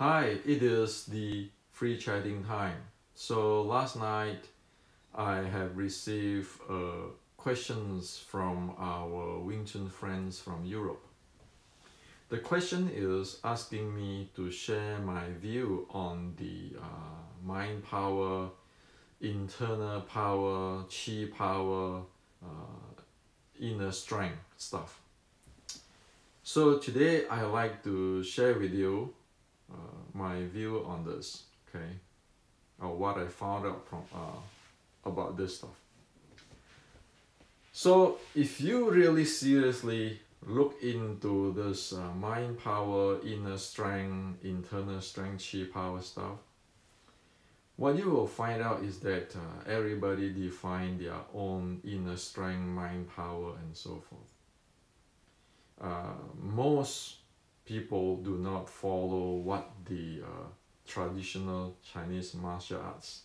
Hi, it is the free chatting time. So last night I have received questions from our Wing Chun friends from Europe. The question is asking me to share my view on the mind power, internal power, chi power, inner strength stuff. So today I like to share with you my view on this, okay, or what I found out from about this stuff. So if you really seriously look into this mind power, inner strength, internal strength, chi power stuff, what you will find out is that everybody define their own inner strength, mind power, and so forth. Most people do not follow what the traditional Chinese martial arts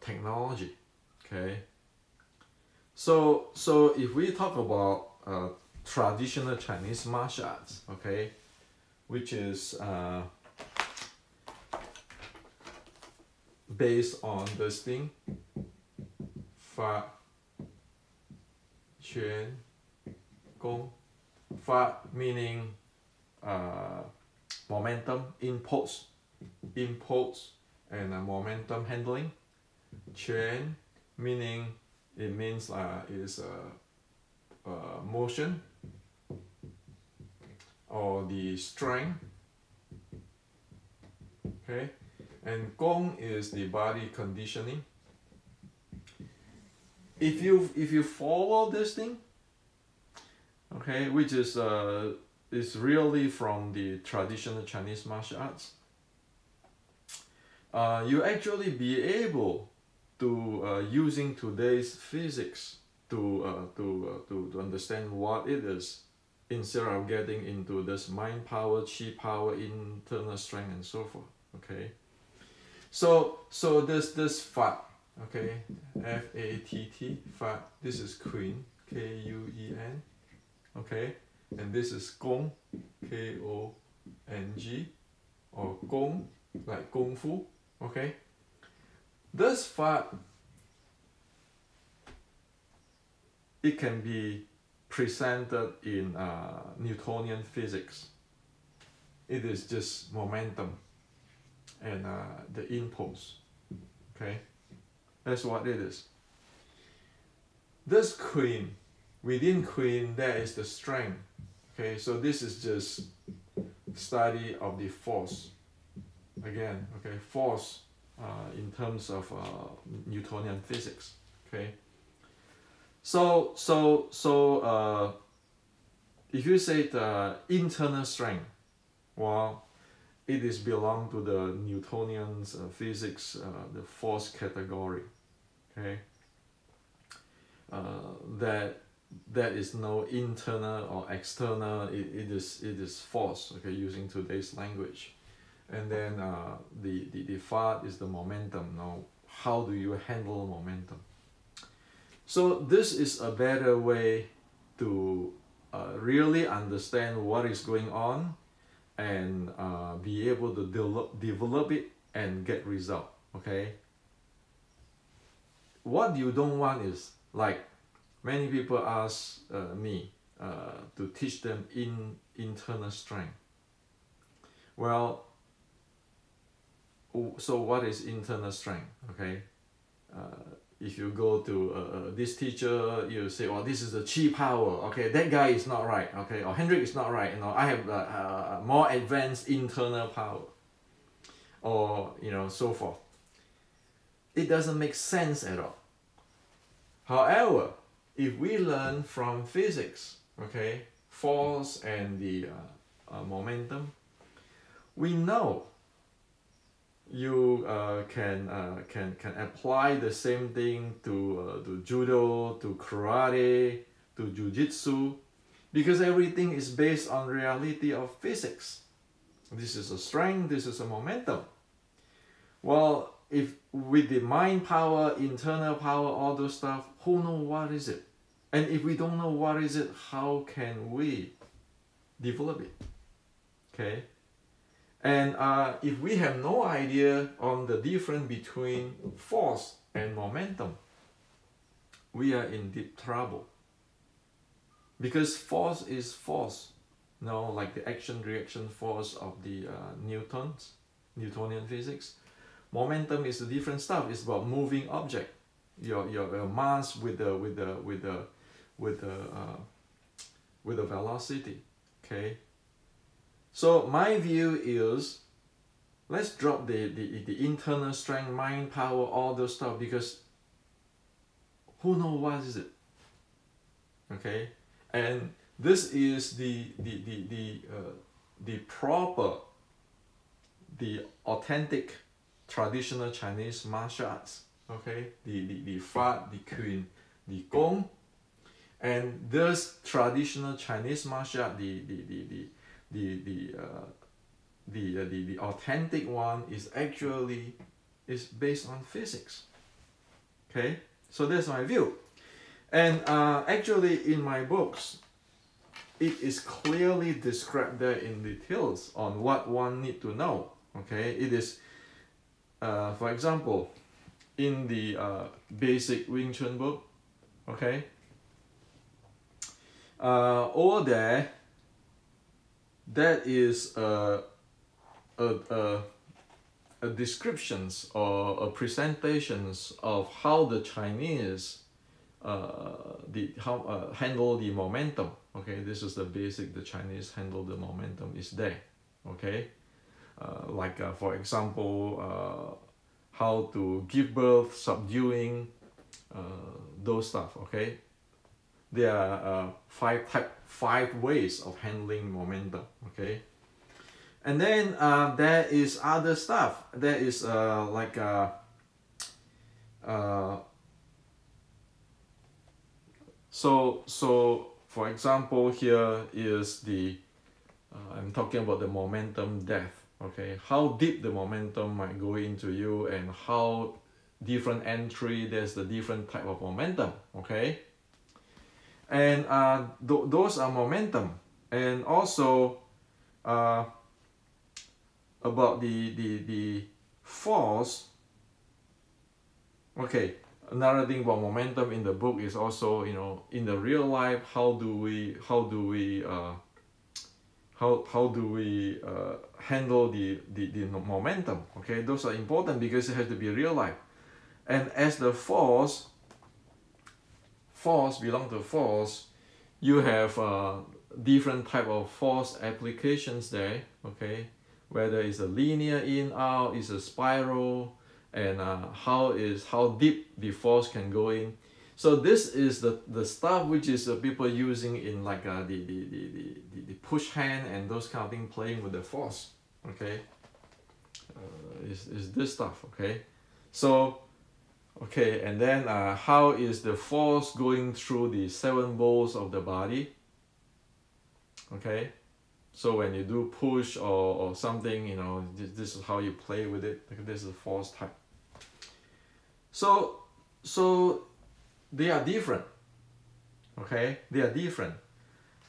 technology. Okay, so if we talk about traditional Chinese martial arts, okay, which is based on this thing, Fa, Quan, Gong. Fa meaning momentum, impulse, and momentum handling. Quan meaning it means is motion or the strength. Okay, and Gong is the body conditioning. If you follow this thing, okay, which is really from the traditional Chinese martial arts, you actually be able to using today's physics to understand what it is, instead of getting into this mind power, chi power, internal strength, and so forth. Okay, so this Fat, okay, F-A-T-T, Fat. This is Queen, K-U-E-N. Okay, and this is Gong, K-O-N-G, or Gong, like Kung Fu. Okay, this Fat, it can be presented in Newtonian physics. It is just momentum and the impulse. Okay, that's what it is. This Queen, within Queen there is the strength. Okay, so this is just study of the force. Again, okay, force in terms of Newtonian physics. Okay, so if you say the internal strength, well, it is belong to the Newtonian physics, the force category. Okay, that is no internal or external. It is force. Okay, using today's language. And then the Fat is the momentum. Now, how do you handle momentum? So this is a better way to really understand what is going on and be able to develop it and get result. Okay, what you don't want is, like many people ask me to teach them internal strength. Well, so what is internal strength? Okay, if you go to this teacher, you say, oh, this is the chi power. Okay, that guy is not right. Okay, or Hendrik is not right. You know, I have more advanced internal power, or so forth. It doesn't make sense at all. However, if we learn from physics, okay, force and the momentum, we know you can apply the same thing to judo, to karate, to jiu-jitsu, because everything is based on reality of physics. This is a strength, this is a momentum. Well, if with the mind power, internal power, all those stuff, who knows what is it? And if we don't know what is it, how can we develop it? Okay, and if we have no idea on the difference between force and momentum, we are in deep trouble. Because force is force, you know, like the action-reaction force of the Newtonian physics. Momentum is a different stuff. It's about moving object, your mass with the velocity. Okay. So my view is, let's drop the internal strength, mind, power, all those stuff, because who knows what is it? Okay, and this is the proper, the authentic traditional Chinese martial arts. Okay, the Fa, the Kun, the Gong, and this traditional Chinese martial art, the authentic one is actually based on physics. Okay, so that's my view. And actually in my books, it is clearly described there in details on what one need to know. Okay, it is, for example, in the basic Wing Chun book, okay, over there, that is a descriptions or a presentations of how the Chinese handle the momentum. Okay, this is the basic, the Chinese handle the momentum is there. Okay, like for example, how to give birth, subduing, those stuff. Okay, there are five ways of handling momentum. Okay, and then there is other stuff. There is like so for example, here is the I'm talking about the momentum depth. Okay, how deep the momentum might go into you, and how different entry, there's the different type of momentum. Okay, and those are momentum. And also about the force. Okay, another thing about momentum in the book is also, you know, in the real life, how do we handle the momentum. Okay, those are important because it has to be real life. And as the force belong to force, you have different type of force applications there. Okay, whether it's a linear in, out, is a spiral, and how deep the force can go in. So this is the stuff which is people using in like the push hand and those kind of thing, playing with the force. Okay, is this stuff. Okay, so okay, and then how is the force going through the 7 bowls of the body. Okay, so when you do push or something, you know, this is how you play with it. This is the force type. So they are different. Okay, they are different.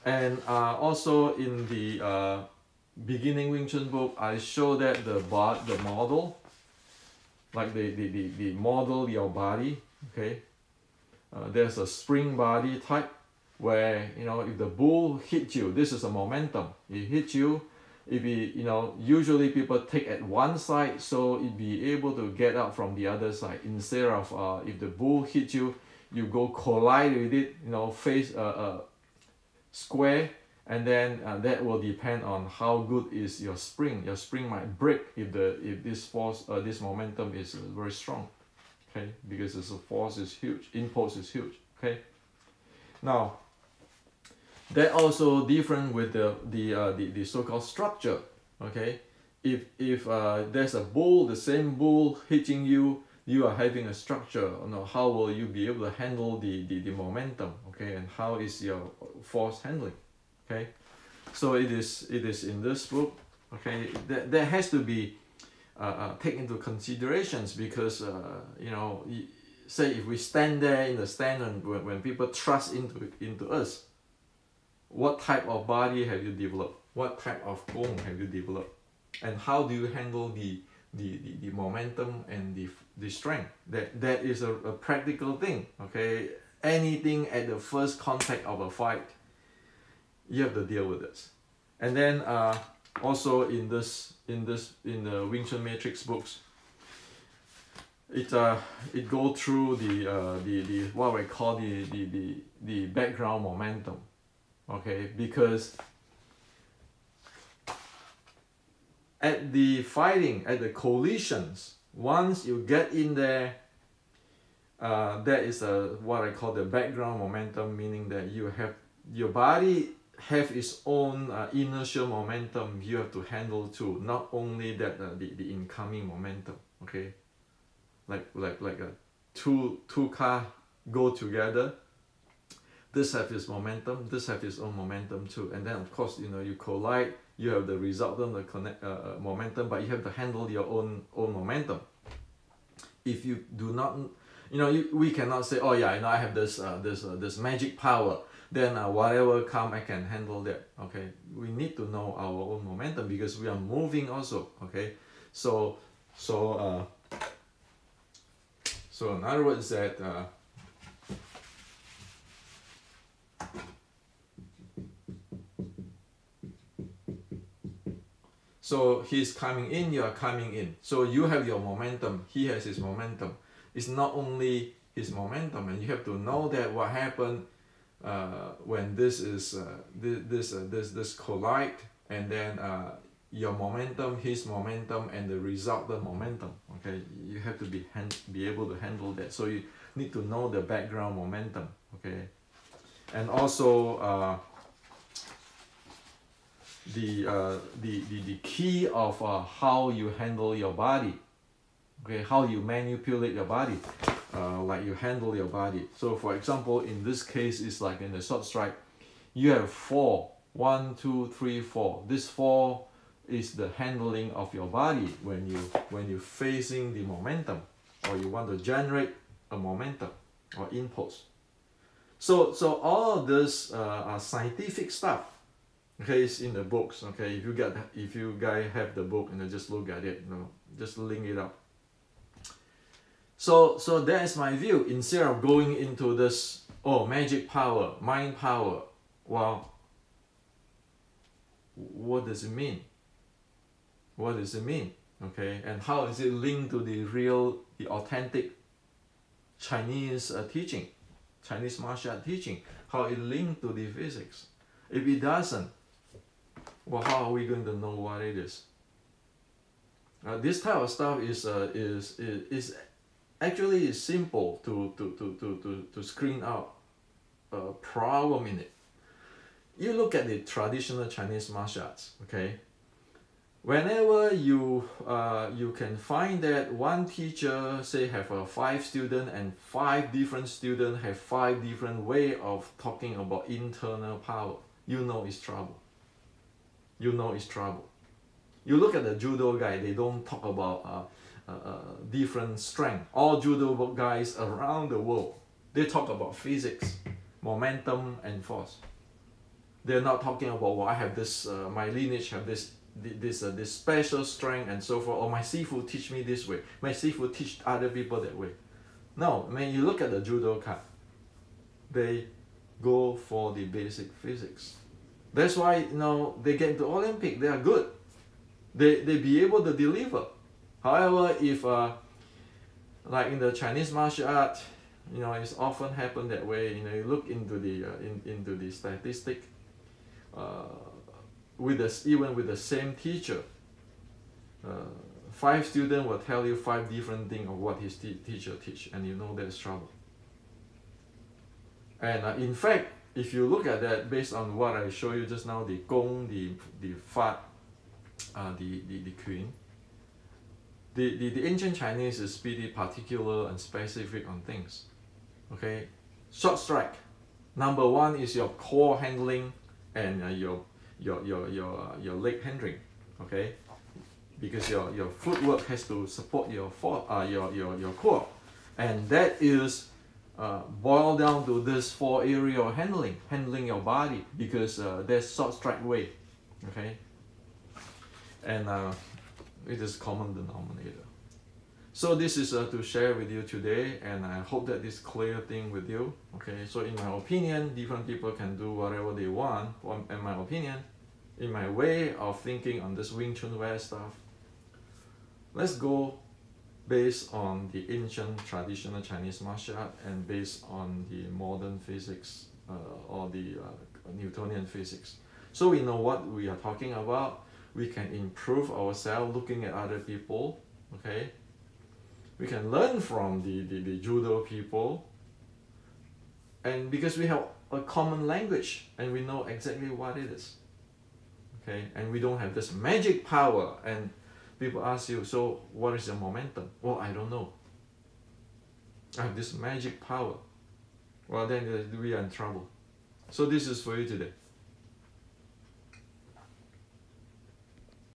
And also in the beginning Wing Chun book, I show that the model, like the model your body. Okay, there's a spring body type, where, you know, if the bull hit you, this is a momentum. It hits you. If you know, usually people take at one side, so it be able to get out from the other side, instead of if the bull hits you, you go collide with it, you know, face square, and then that will depend on how good is your spring. Your spring might break if this force, this momentum is very strong. Okay, because the force is huge, impulse is huge. Okay, now that also different with the so-called structure. Okay, if there's a bull, the same bull hitting you, you are having a structure. You know, how will you be able to handle the momentum? Okay, and how is your force handling? Okay, so it is in this book. Okay, that has to be taken into considerations, because you know, say if we stand there in the stand, and when people thrust into us, what type of body have you developed? what type of gong have you developed, and how do you handle the momentum and the strength. That is a practical thing. Okay, anything at the first contact of a fight, you have to deal with this. And then also in the Wing Chun Matrix books, it go through the what we call the background momentum. Okay, because at the fighting, at the collisions, once you get in there, that is what I call the background momentum, meaning that you have your body have its own inertial momentum you have to handle too, not only that the incoming momentum. Okay, like a two car go together, this have its momentum, this have its own momentum too, and then of course you collide, you have the resultant momentum, but you have to handle your own momentum. If you do not, we cannot say, oh yeah, I have this magic power, then whatever come I can handle that. Okay, we need to know our own momentum because we are moving also. Okay, so in other words that so he's coming in, you are coming in. So you have your momentum, he has his momentum. It's not only his momentum, and you have to know that what happened when this collide, and then your momentum, his momentum, and the resultant momentum. Okay, you have to be able to handle that. So you need to know the background momentum. Okay, and also the key of how you handle your body. Okay, how you manipulate your body, like you handle your body. So for example, in this case, it's like in the short strike, you have 4, 1, 2, 3, 4. This 4 is the handling of your body when you're facing the momentum, or you want to generate a momentum or impulse. So all of this are scientific stuff. Okay, it's in the books. Okay, if you guys have the book, just look at it. Just link it up. So that is my view. Instead of going into this, magic power, mind power, well, what does it mean? What does it mean? Okay, and how is it linked to the authentic Chinese teaching, Chinese martial art teaching? How it linked to the physics? If it doesn't, well, how are we going to know what it is? This type of stuff is actually simple to screen out a problem in it. You look at the traditional Chinese martial arts. Okay, whenever you can find that one teacher say have 5 students, and 5 different students have 5 different way of talking about internal power, it's trouble. It's trouble. You look at the judo guy, they don't talk about different strength. All judo guys around the world, they talk about physics, momentum, and force. They're not talking about, well, I have this, my lineage have this special strength and so forth, or my sifu teach me this way, my sifu teach other people that way. No, when you look at the judoka, they go for the basic physics. That's why they get into Olympic, they are good. They be able to deliver. However, if like in the Chinese martial art, it's often happen that way. You look into the statistic. Even with the same teacher, 5 students will tell you 5 different things of what his teacher teach, and there's trouble. And in fact, if you look at that, based on what I show you just now, the gong, the fat, the queen, the ancient Chinese is pretty particular and specific on things. Okay, short strike. Number 1 is your core handling and your leg handling. Okay, because your footwork has to support your core, and that is boiled down to this 4 area of handling your body, because there's short strike way. Okay, and it is common denominator. So this is to share with you today, and I hope that this clear thing with you. Okay, so in my opinion, different people can do whatever they want. In my opinion, in my way of thinking on this Wing Chun wear stuff, let's go based on the ancient traditional Chinese martial art and based on the modern physics or the Newtonian physics. So we know what we are talking about. We can improve ourselves looking at other people. Okay, we can learn from the judo people, and because we have a common language and we know exactly what it is. Okay, and we don't have this magic power, and people ask you, so what is your momentum? Well, I don't know. I have this magic power. Well, then we are in trouble. So this is for you today.